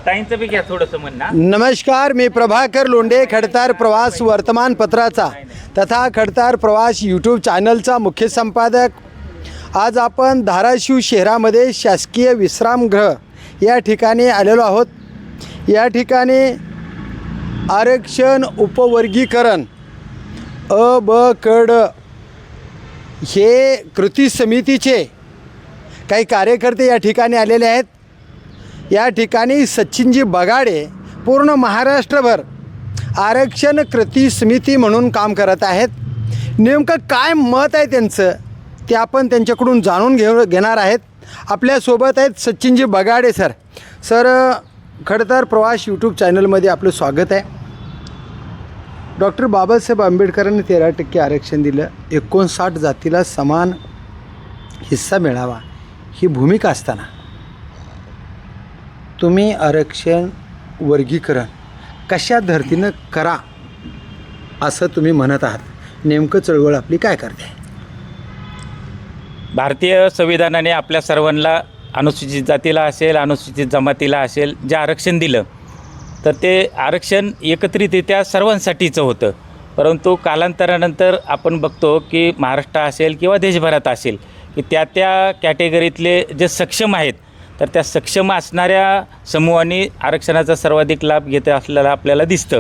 ताईंचं बी घ्या थोडंसं म्हणणं. नमस्कार, मी प्रभाकर लोंढे, खडतार प्रवास वर्तमानपत्राचा तथा खडतार प्रवास यूट्यूब चॅनलचा मुख्य संपादक. आज आपण धाराशिव शहरामध्ये शासकीय विश्रामगृह या ठिकाणी आलेलो आहोत. या ठिकाणी आरक्षण उपवर्गीकरण अ ब क ड हे कृती समितीचे काही कार्यकर्ते या ठिकाणी आलेले आहेत. या ठिकाणी सचिनजी बगाडे पूर्ण महाराष्ट्रभर आरक्षण कृती समिती म्हणून काम करत आहेत. नेमकं काय मत आहे त्यांचं ते आपण त्यांच्याकडून जाणून घेणार आहेत. आपल्यासोबत आहेत सचिनजी बगाडे सर. सर, खडतार प्रवास यूट्यूब चॅनलमध्ये आपलं स्वागत आहे. डॉक्टर बाबासाहेब आंबेडकरांनी 13% आरक्षण दिलं, 59 जातीला समान हिस्सा मिळावा ही भूमिका असताना तुम्ही आरक्षण वर्गीकरण कशा धर्तीनं करा असं तुम्ही म्हणत आहात. नेमकं चळवळ आपली काय करते? भारतीय संविधानाने आपल्या सर्वांना अनुसूचित जातीला असेल, अनुसूचित जमातीला असेल, जे आरक्षण दिलं तर ते आरक्षण एकत्रितरित्या सर्वांसाठीचं होतं. परंतु कालांतरानंतर आपण बघतो की महाराष्ट्र असेल किंवा देशभरात असेल की त्या कॅटेगरीतले जे सक्षम आहेत तर त्या सक्षम असणाऱ्या समूहांनी आरक्षणाचा सर्वाधिक लाभ घेत असलेला आपल्याला दिसतं.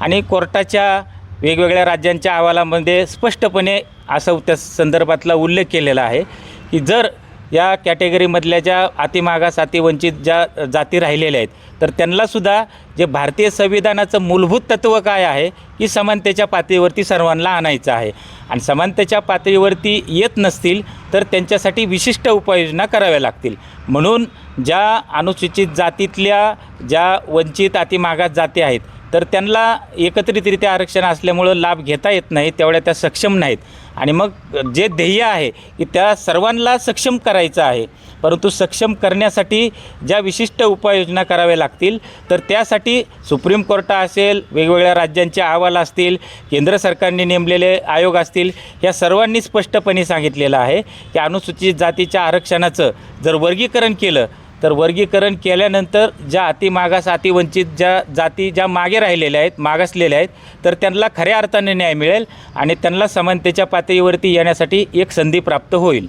आणि कोर्टाच्या वेगवेगळ्या राज्यांच्या अहवालामध्ये स्पष्टपणे असं त्या संदर्भातला उल्लेख केलेला आहे की जर या कॅटेगरीमधल्या ज्या अतिमागास अतिवंचित ज्या जाती राहिलेल्या आहेत तर त्यांनासुद्धा जे भारतीय संविधानाचं मूलभूत तत्त्व काय आहे की समानतेच्या पातळीवरती सर्वांना आणायचं आहे. आणि समानतेच्या पातळीवरती येत नसतील तर त्यांच्यासाठी विशिष्ट उपाययोजना कराव्या लागतील. म्हणून ज्या अनुसूचित जातीतल्या ज्या वंचित अतिमागास जाती आहेत तर त्यांना एकत्रितरित्या आरक्षण असल्यामुळं लाभ घेता येत नाही, तेवढ्या त्या सक्षम नाहीत. आणि मग जे ध्येय आहे की त्या सर्वांना सक्षम करायचं आहे, परंतु सक्षम करण्यासाठी ज्या विशिष्ट उपाययोजना कराव्या लागतील तर त्यासाठी सुप्रीम कोर्ट असेल, वेगवेगळ्या राज्यांचे अहवाल असतील, केंद्र सरकारने नेमलेले आयोग असतील, या सर्वांनी स्पष्टपणे सांगितलेलं आहे की अनुसूचित जातीच्या आरक्षणाचं जर वर्गीकरण केलं तर वर्गीकरण केल्यानंतर ज्या अतिमागास अतिवंचित ज्या जाती ज्या मागे राहिलेल्या आहेत, मागासलेल्या आहेत तर त्यांना खऱ्या अर्थाने न्याय मिळेल आणि त्यांना समानतेच्या पातळीवरती येण्यासाठी एक संधी प्राप्त होईल.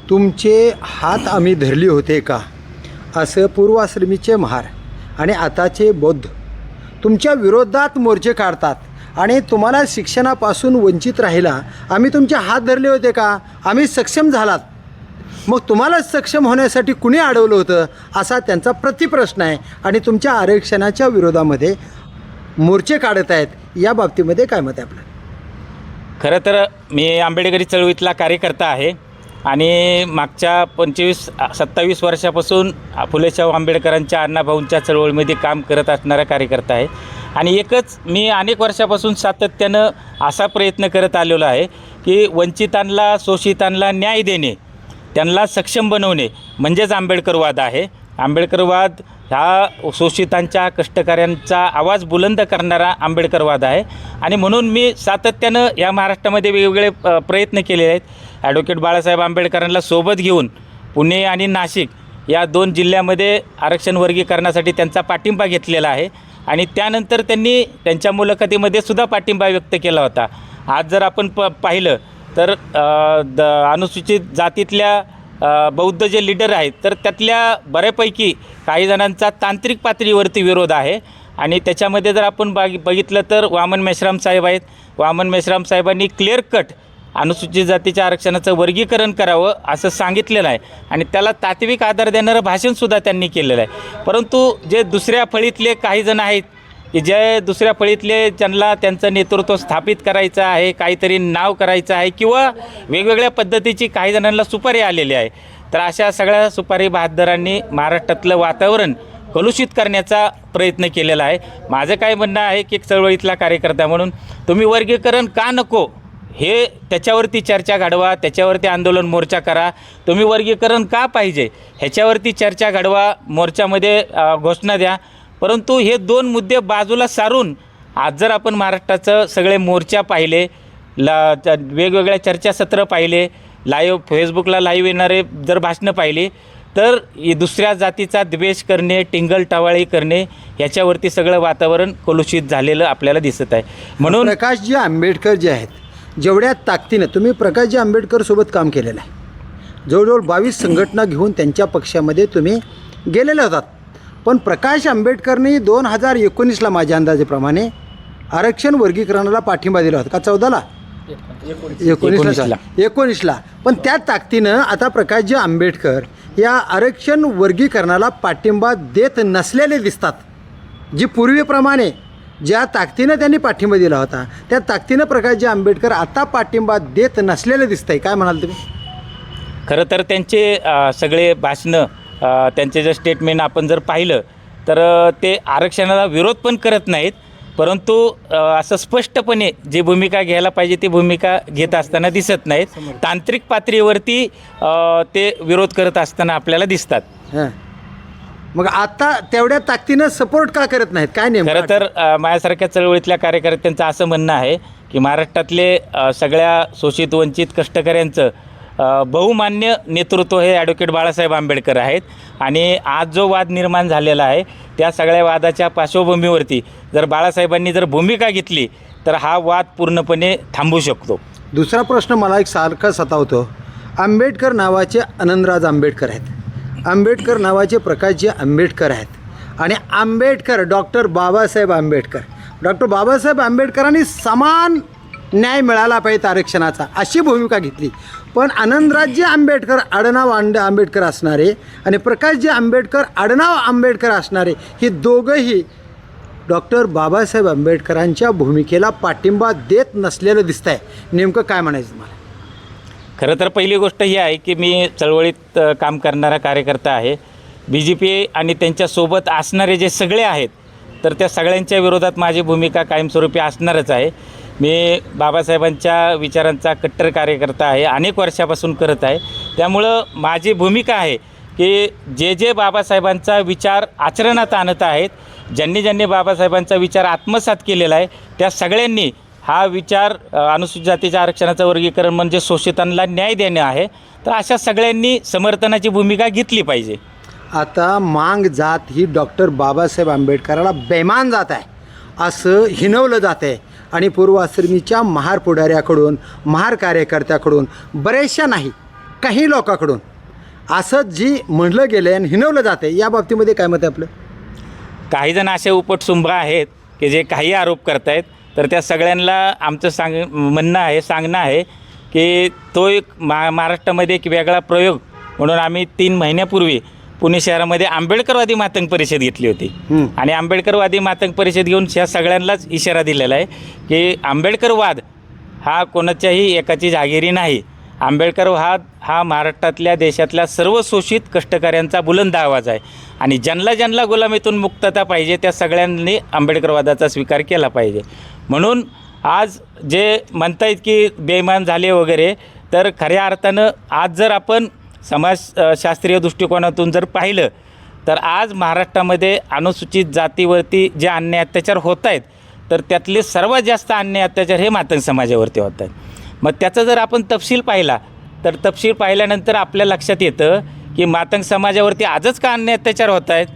तुमचे हात आम्ही धरले होते का असं पूर्वाश्रमीचे महार आणि आताचे बौद्ध तुमच्या विरोधात मोर्चे काढतात आणि तुम्हाला शिक्षणापासून वंचित राहिला आम्ही तुमचे हात धरले होते का? आम्ही सक्षम झालात, मग तुम्हाला सक्षम होण्यासाठी कुणी अडवलं होतं असा त्यांचा प्रतिप्रश्न आहे. आणि तुमच्या आरक्षणाच्या विरोधामध्ये मोर्चे काढत आहेत, या बाबतीमध्ये काय मत आहे आपलं? खरं तर मी आंबेडकरी चळवळीतला कार्यकर्ता आहे आणि मागच्या 25-27 वर्षापासून फुलेशाहू आंबेडकरांच्या अण्णाभाऊंच्या चळवळीमध्ये काम करत असणारा कार्यकर्ता आहे. आणि एकच मी अनेक वर्षापासून सातत्यानं असा प्रयत्न करत आलेलो आहे की वंचितांना, शोषितांना न्याय देणे, त्यांना सक्षम बनवणे म्हणजेच आंबेडकरवाद आहे. आंबेडकरवाद हा शोषितांच्या, कष्टकऱ्यांचा आवाज बुलंद करणारा आंबेडकरवाद आहे. आणि म्हणून मी सातत्यानं या महाराष्ट्रामध्ये वेगवेगळे प्रयत्न केलेले आहेत. ॲडव्होकेट बाळासाहेब आंबेडकरांना सोबत घेऊन पुणे आणि नाशिक या 2 जिल्ह्यामध्ये आरक्षण वर्गीकरणासाठी त्यांचा पाठिंबा घेतलेला आहे. आणि त्यानंतर त्यांनी त्यांच्या मुलाखतीमध्ये सुद्धा पाठिंबा व्यक्त केला होता. आज जर आपण पाहिलं तर अनुसूचित जातीतल्या बौद्ध जे लीडर आहेत तर त्यातल्या बऱ्यापैकी काही जणांचा तांत्रिक पातळीवरती विरोध आहे. आणि त्याच्यामध्ये जर आपण बघितलं तर वामन मेश्राम साहेब आहेत. वामन मेश्राम साहेबांनी क्लिअर कट अनुसूचित जातीच्या आरक्षणाचं वर्गीकरण करावं असं सांगितलेलं आहे आणि त्याला तात्विक आधार देणारं भाषणसुद्धा त्यांनी केलेलं आहे. परंतु जे दुसऱ्या फळीतले काही जण आहेत की जे दुसऱ्या फळीतले ज्यांना त्यांचं नेतृत्व स्थापित करायचं आहे, काहीतरी नाव करायचं आहे किंवा वेगवेगळ्या पद्धतीची काही जणांना सुपारी आलेली आहे, तर अशा सगळ्या सुपारी बहादरांनी महाराष्ट्रातलं वातावरण कलुषित करण्याचा प्रयत्न केलेला आहे. माझं काय म्हणणं आहे की एक चळवळीतला कार्यकर्ता म्हणून तुम्ही वर्गीकरण का नको हे त्याच्यावरती चर्चा घडवा, त्याच्यावरती आंदोलन मोर्चा करा. तुम्ही वर्गीकरण का पाहिजे ह्याच्यावरती चर्चा घडवा, मोर्चामध्ये घोषणा द्या. परंतु हे 2 मुद्दे बाजूला सारून आज जर आपण महाराष्ट्राचं सगळे मोर्चा पाहिले, वेगवेगळ्या चर्चासत्र पाहिले, लाईव्ह फेसबुकला लाईव्ह येणारे जर भाषणं पाहिली तर दुसऱ्या जातीचा द्वेष करणे, टिंगल टवाळी करणे याच्यावरती सगळं वातावरण कलुषित झालेलं आपल्याला दिसत आहे. म्हणून प्रकाशजी आंबेडकर जे आहेत, जेवढ्या ताकदीनं तुम्ही प्रकाशजी आंबेडकरसोबत काम केलेलं आहे, जवळजवळ 22 संघटना घेऊन त्यांच्या पक्षामध्ये तुम्ही गेलेले होतात. पण प्रकाश आंबेडकरनी 2019ला माझ्या अंदाजेप्रमाणे आरक्षण वर्गीकरणाला पाठिंबा दिला होता का? 14ला 19ला. पण त्या ताकदीनं आता प्रकाशजी आंबेडकर या आरक्षण वर्गीकरणाला पाठिंबा देत नसलेले दिसतात. जी पूर्वीप्रमाणे ज्या ताकदीनं त्यांनी पाठिंबा दिला होता त्या ताकदीनं प्रकाशजी आंबेडकर आता पाठिंबा देत नसलेले दिसत आहे. काय म्हणाल तुम्ही? खरं तर त्यांचे सगळे भाषणं, त्यांचे जे स्टेटमेंट आपण जर पाहिलं तर ते आरक्षणाला विरोध पण करत नाहीत, परंतु असं स्पष्टपणे जी भूमिका घ्यायला पाहिजे ती भूमिका घेत असताना दिसत नाहीत. तांत्रिक पातळीवरती ते विरोध करत असताना आपल्याला दिसतात. हां, मग आता तेवढ्या ताकदीनं सपोर्ट का करत नाहीत? काय नेमकं? खरं तर माझ्यासारख्या चळवळीतल्या कार्यकर्त्यांचं असं म्हणणं आहे की महाराष्ट्रातले सगळ्या शोषित वंचित कष्टकऱ्यांचं बहुमान्य नेतृत्व हे ॲडव्होकेट बाळासाहेब आंबेडकर आहेत. आणि आज जो वाद निर्माण झालेला आहे त्या सगळ्या वादाच्या पार्श्वभूमीवरती जर बाळासाहेबांनी जर भूमिका घेतली तर हा वाद पूर्णपणे थांबू शकतो. दुसरा प्रश्न मला एक सारखा सतावतो. आंबेडकर नावाचे आनंदराज आंबेडकर आहेत, आंबेडकर नावाचे प्रकाशजी आंबेडकर आहेत, आणि आंबेडकर डॉक्टर बाबासाहेब आंबेडकरांनी समान न्याय मिळाला पाहिजे आरक्षणाचा अशी भूमिका घेतली. पण आनंदराजजी आंबेडकर आडनाव आंबेडकर असणारे आणि प्रकाशजी आंबेडकर आडनाव आंबेडकर असणारे हे दोघंही डॉक्टर बाबासाहेब आंबेडकरांच्या भूमिकेला पाठिंबा देत नसलेलं दिसतं आहे. नेमकं काय म्हणायचं तुम्हाला? खरं तर पहिली गोष्ट ही आहे की मी चळवळीत काम करणारा कार्यकर्ता आहे. BJP आणि त्यांच्यासोबत असणारे जे सगळे आहेत तर त्या सगळ्यांच्या विरोधात माझी भूमिका कायमस्वरूपी असणारच आहे. मी बाबासाहेबांच्या विचारांचा कट्टर कार्यकर्ता आहे, अनेक वर्षापासून करत आहे. त्यामुळं माझी भूमिका आहे की जे बाबासाहेबांचा विचार आचरणात आणत आहेत, ज्यांनी बाबासाहेबांचा विचार आत्मसात केलेला आहे त्या सगळ्यांनी हा विचार अनुसूचित जातीच्या आरक्षणाचं वर्गीकरण म्हणजे शोषितांना न्याय देणे आहे, तर अशा सगळ्यांनी समर्थनाची भूमिका घेतली पाहिजे. आता मांग जात ही डॉक्टर बाबासाहेब आंबेडकराला बेमान जात आहे असं हिणवलं जात आहे. आणि पूर्वाश्रमीच्या महार पुढाऱ्याकडून, महार कार्यकर्त्याकडून, बरेचशा नाही काही लोकांकडून असं जी म्हणलं गेलं आणि हिणवलं जाते, या बाबतीमध्ये काय मत आहे आपलं? काही जण असे उपटसुंभ आहेत की जे काही आरोप करत आहेत, तर त्या सगळ्यांना आमचं सांगणं आहे की तो एक महाराष्ट्रामध्ये एक वेगळा प्रयोग म्हणून आम्ही 3 महिन्यापूर्वी पुणे शहरामध्ये आंबेडकरवादी मातंग परिषद घेतली होती. आणि आंबेडकरवादी मातंग परिषद घेऊन ह्या सगळ्यांनाच इशारा दिलेला आहे की आंबेडकरवाद हा कोणाच्याही एकाची जागिरी नाही. आंबेडकरवाद हा महाराष्ट्रातल्या देशातल्या सर्व शोषित कष्टकऱ्यांचा बुलंद आवाज आहे. आणि ज्यांना गुलामीतून मुक्तता पाहिजे त्या सगळ्यांनी आंबेडकरवादाचा स्वीकार केला पाहिजे. म्हणून आज जे म्हणतायत की बेईमान झाले वगैरे, तर खऱ्या अर्थानं आज जर आपण समाजशास्त्रीय दृष्टिकोनातून जर पाहिलं तर आज महाराष्ट्रामध्ये अनुसूचित जातीवरती जे अन्याय अत्याचार होत आहेत तर त्यातले सर्वात जास्त अन्याय अत्याचार हे मातंग समाजावरती होत आहेत. मग त्याचा जर आपण तपशील पाहिला तर तपशील पाहिल्यानंतर आपल्या लक्षात येतं की मातंग समाजावरती आजच का अन्याय अत्याचार होत आहेत,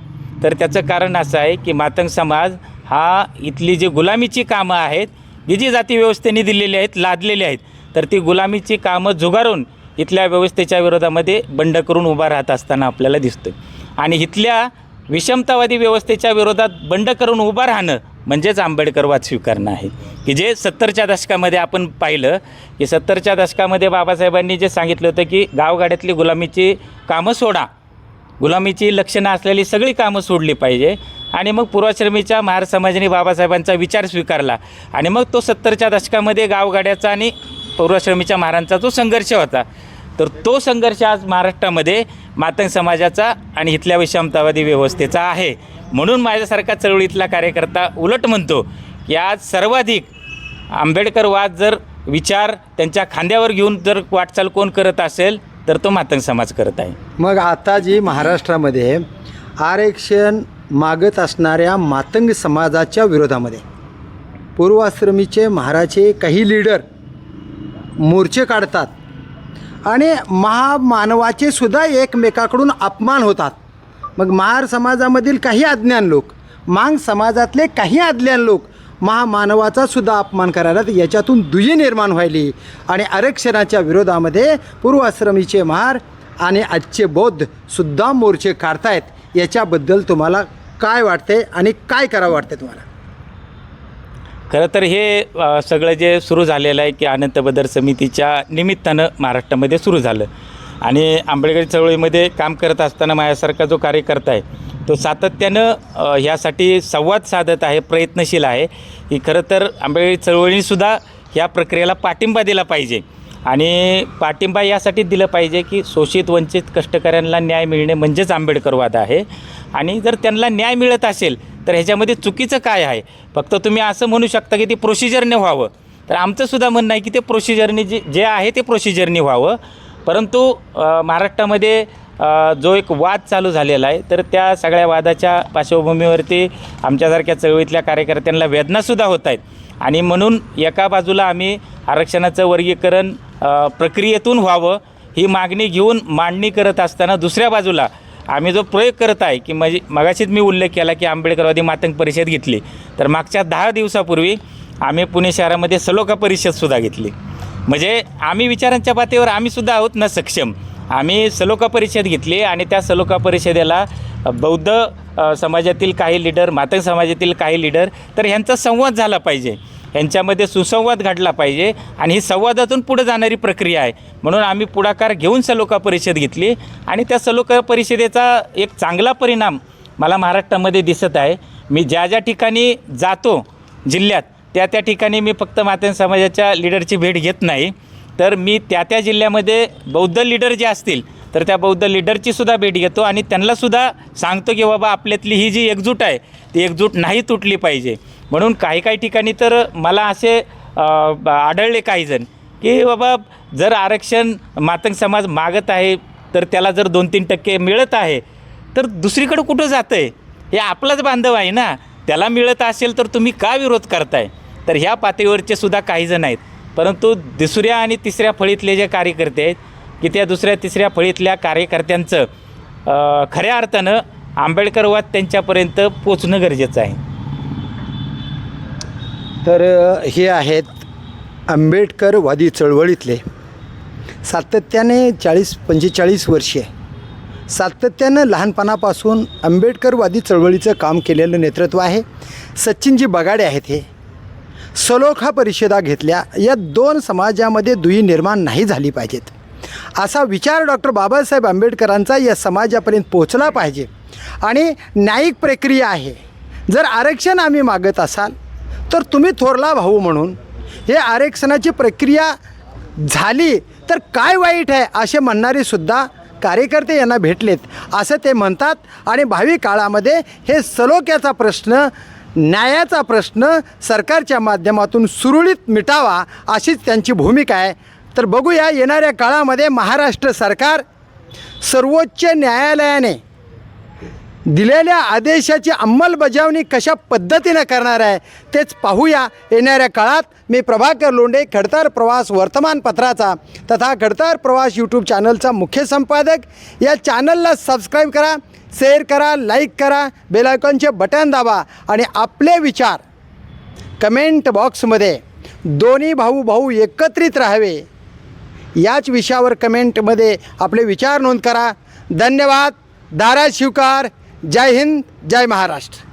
तर त्याचं कारण असं आहे की मातंग समाज हा इथली जी गुलामीची कामं आहेत जी जाती व्यवस्थेने दिलेली आहेत, लादलेली आहेत, तर ती गुलामीची कामं झुगारून इथल्या व्यवस्थेच्या विरोधामध्ये बंड करून उभा राहत असताना आपल्याला दिसतं. आणि इथल्या विषमतावादी व्यवस्थेच्या विरोधात बंड करून उभं राहणं म्हणजेच आंबेडकरवाद स्वीकारणं आहे. की जे 70च्या दशकामध्ये आपण पाहिलं की 70च्या दशकामध्ये बाबासाहेबांनी जे सांगितलं होतं की गावगाड्यातली गुलामीची कामं सोडा, गुलामीची लक्षणं असलेली सगळी कामं सोडली पाहिजे. आणि मग पूर्वाश्रमीच्या महार समाजाने बाबासाहेबांचा विचार स्वीकारला आणि मग तो 70च्या दशकामध्ये गावगाड्याचा आणि पूर्वाश्रमीच्या महारांचा जो संघर्ष होता, तर तो संघर्ष आज महाराष्ट्रामध्ये मातंग समाजाचा आणि इथल्या विषमतावादी व्यवस्थेचा आहे. म्हणून माझ्यासारखा चळवळीतला कार्यकर्ता उलट म्हणतो की आज सर्वाधिक आंबेडकरवाद जर विचार त्यांच्या खांद्यावर घेऊन जर वाटचाल कोण करत असेल तर तो मातंग समाज करत आहे. मग आता जी महाराष्ट्रामध्ये आरक्षण मागत असणाऱ्या मातंग समाजाच्या विरोधामध्ये पूर्वाश्रमीचे महाराचे काही लीडर मोर्चे काढतात आणि महामानवाचे सुद्धा एकमेकाकडून अपमान होतात. मग महार समाजामधील काही अज्ञान लोक, मांग समाजातले काही अज्ञान लोक महामानवाचा सुद्धा अपमान करायला, याच्यातून दुयी निर्माण व्हायली आणि आरक्षणाच्या विरोधामध्ये पूर्वाश्रमीचे महार आणि आजचे बौद्ध सुद्धा मोर्चे काढतायत. याच्याबद्दल तुम्हाला काय वाटते आणि काय करावं वाटते तुम्हाला? खरं तर हे सगळं जे सुरू झालेलं आहे की अनंत बदर समितीच्या निमित्तानं महाराष्ट्रामध्ये सुरू झालं आणि आंबेडकरी चळवळीमध्ये काम करत असताना माझ्यासारखा जो कार्यकर्ता आहे तो सातत्यानं ह्यासाठी संवाद साधत आहे, प्रयत्नशील आहे की खरं तर आंबेडकरी चळवळीसुद्धा ह्या प्रक्रियेला पाठिंबा दिला पाहिजे. आणि पाठिंबा यासाठी दिलं पाहिजे की शोषित वंचित कष्टकऱ्यांना न्याय मिळणे म्हणजेच आंबेडकरवाद आहे. आणि जर त्यांना न्याय मिळत असेल तर ह्याच्यामध्ये चुकीचं काय आहे? फक्त तुम्ही असं म्हणू शकता की ते प्रोसिजरने व्हावं, तर आमचंसुद्धा म्हणणं आहे की ते प्रोसिजरने जे आहे ते प्रोसिजरने व्हावं. परंतु महाराष्ट्रामध्ये जो एक वाद चालू झालेला आहे तर त्या सगळ्या वादाच्या पार्श्वभूमीवरती आमच्यासारख्या चळवळीतल्या कार्यकर्त्यांना वेदनासुद्धा होत आहेत. आणि म्हणून एका बाजूला आम्ही आरक्षणाचं वर्गीकरण प्रक्रियेतून व्हावं ही मागणी घेऊन मांडणी करत असताना दुसऱ्या बाजूला आम्ही जो प्रयोग करत आहे की म्हणजे मगाशीच मी उल्लेख केला की आंबेडकरवादी मातंग परिषद घेतली, तर मागच्या 10 दिवसापूर्वी आम्ही पुणे शहरामध्ये सलोखा परिषदसुद्धा घेतली. म्हणजे आम्ही विचारांच्या पातळीवर आम्हीसुद्धा आहोत ना सक्षम. आम्ही सलोखा परिषद घेतली आणि त्या सलोखा परिषदेला बौद्ध समाजातील काही लीडर, मातंग समाजातील काही लीडर, तर ह्यांचा संवाद झाला पाहिजे, ह्यांच्यामध्ये सुसंवाद घडला पाहिजे आणि ही संवादातून पुढे जाणारी प्रक्रिया आहे. म्हणून आम्ही पुढाकार घेऊन सलोखा परिषद घेतली आणि त्या सलोखा परिषदेचा एक चांगला परिणाम मला महाराष्ट्रामध्ये दिसत आहे. मी ज्या ज्या ठिकाणी जातो जिल्ह्यात त्या ठिकाणी मी फक्त मातंग समाजाच्या लीडरची भेट घेत नाही, तर मी त्या जिल्ह्यामध्ये बौद्ध लीडर जे असतील तर त्या बौद्ध लीडरचीसुद्धा भेट घेतो आणि त्यांनासुद्धा सांगतो की बाबा आपल्यातली ही जी एकजूट आहे ती एकजूट नाही तुटली पाहिजे. म्हणून काही ठिकाणी तर मला असे आढळले काही जण की बाबा जर आरक्षण मातंग समाज मागत आहे तर त्याला जर 2-3% मिळत आहे तर दुसरीकडं कुठं जातं आहे? हे आपलाच बांधव आहे ना, त्याला मिळत असेल तर तुम्ही का विरोध करताय? तर ह्या पातळीवरचे सुद्धा काही जण आहेत. परंतु दुसऱ्या आणि तिसऱ्या फळीतले जे कार्यकर्ते आहेत की त्या दुसऱ्या तिसऱ्या फळीतल्या कार्यकर्त्यांचं खऱ्या अर्थानं आंबेडकरवाद त्यांच्यापर्यंत पोचणं गरजेचं आहे. तर हे आहेत आंबेडकरवादी चळवळीतले सातत्याने 40-45 वर्षे सातत्यानं लहानपणापासून आंबेडकरवादी चळवळीचं काम केलेलं नेतृत्व आहे. सचिनजी बगाडे आहेत. हे सलोखा परिषदा घेतल्या, या 2 समाजामध्ये दुही निर्माण नाही झाली पाहिजेत असा विचार डॉक्टर बाबासाहेब आंबेडकरांचा या समाजापर्यंत पोचला पाहिजे. आणि न्यायिक प्रक्रिया आहे. जर आरक्षण आम्ही मागत असाल तर तुम्ही थोरला भाऊ म्हणून हे आरक्षणाची प्रक्रिया झाली तर काय वाईट आहे असे म्हणणारे सुद्धा कार्यकर्ते यांना भेटलेत असं ते म्हणतात. आणि भावी काळामध्ये हे सलोख्याचा प्रश्न, न्यायाचा प्रश्न सरकारच्या माध्यमातून सुरळीत मिटावा अशीच त्यांची भूमिका आहे. तर बघूया येणाऱ्या काळामध्ये महाराष्ट्र सरकार सर्वोच्च न्यायालयाने दिलेल्या आदेशाची अंमलबजावणी कशा पद्धतीनं करणार आहे तेच पाहूया येणाऱ्या काळात. मी प्रभाकर लोंढे, खडतर प्रवास वर्तमानपत्राचा तथा खडतर प्रवास यूट्यूब चॅनलचा मुख्य संपादक. या चॅनलला सबस्क्राईब करा, शेअर करा, लाईक करा, बेल आयकॉनचे बटन दाबा आणि आपले विचार कमेंट बॉक्समध्ये दोन्ही भाऊ एकत्रित राहावे याच विषयावर कमेंटमध्ये आपले विचार नोंद करा. धन्यवाद. धाराशिवकार. जय हिंद, जय महाराष्ट्र.